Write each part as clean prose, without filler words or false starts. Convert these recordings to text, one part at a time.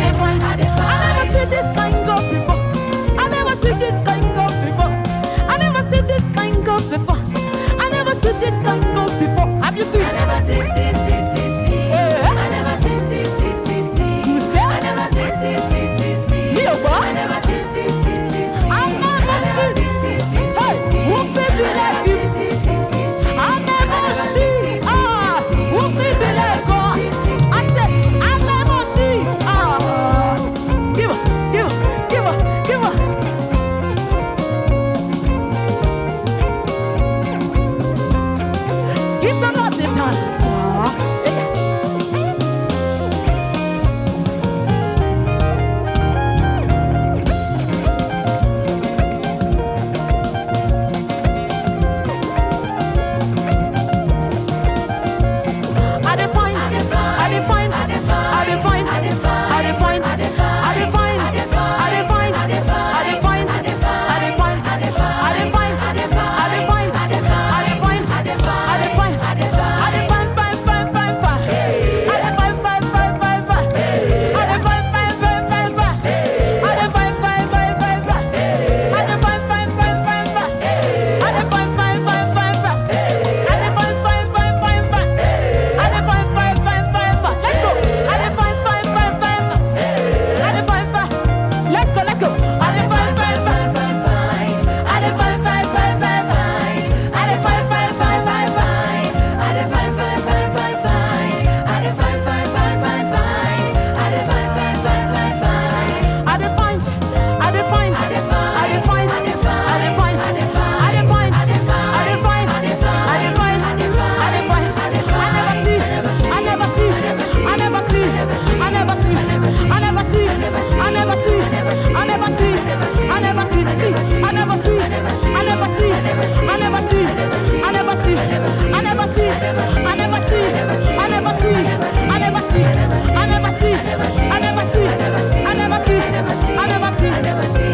never see this kind God before. I never see this kind God before. I never see this kind God before. I never see this kind God before. Have you seen? I never see. Yeah. I never see. You say? I never see. Me a what? I never see. I never see. Hey, who feel me like you? I never see. Who feel me like God? I said, I never see. Give her. Give the Lord the thanks.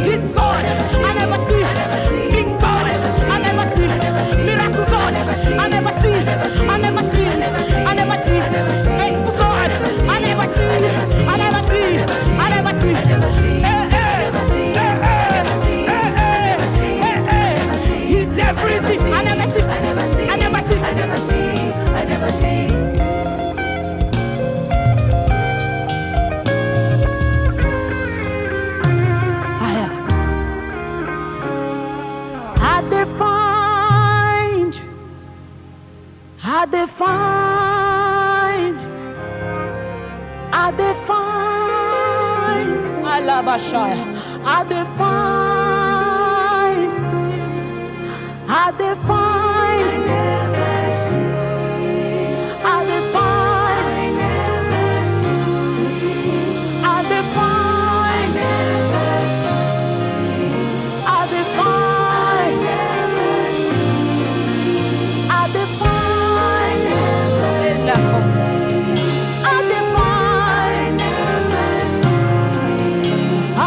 This God, I never see. Big God, I never see. Miracle God, I never see. Faithful God, I never see. He's everything. I never see. I define, Alabashaya. I define, I never see. I define, I never see. I define, I never see. I define, I never see. I define, never see. I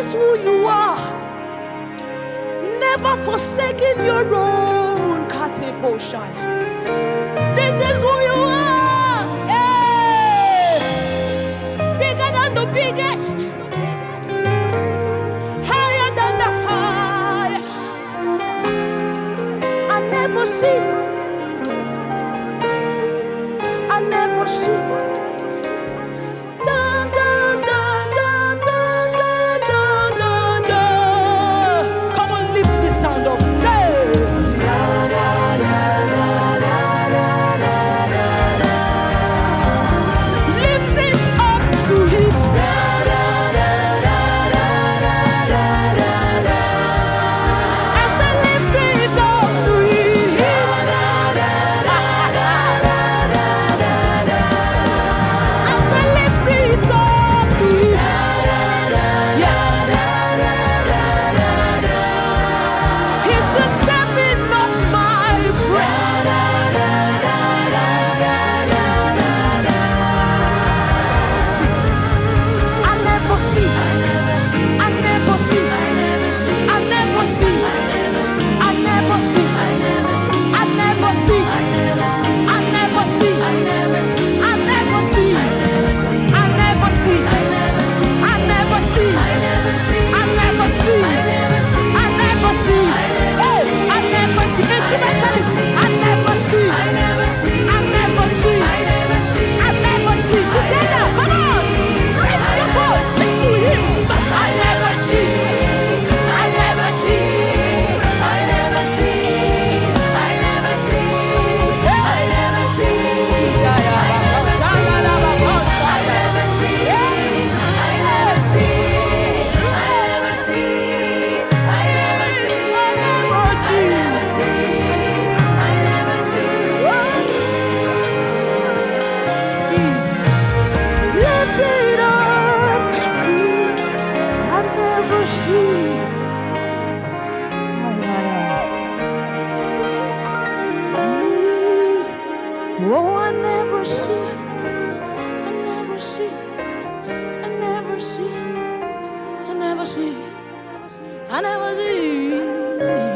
is who you are. Never forsaking your own. This is who you are. Hey. Bigger than the biggest. Higher than the highest. I never see. I never see. Come on, lift the sound up. Say. Lift it up to him. I said lift it up to him. I said lift it up to him. Yes. He's the saving of my breast. I never see. I never see. I never see. I never see. I never see. I never see. I never see. I never see. I never see. I never see. I never see. I never see. I never see. I never see. I never see. I never see. I never see. I never see. Oh, I never see. Instrumentalist. I never see. I never see. I never see. I never see. I never see. Together, come on. Raise your voice. Sing to him. I never see. I never see. I never see. I never see. I never see. I never see. I never see. I never see. I never see. I never see. I never see. I never see. Lift it up to you. I never see. Oh, I never see. I never see. I never see. I never see. I never see.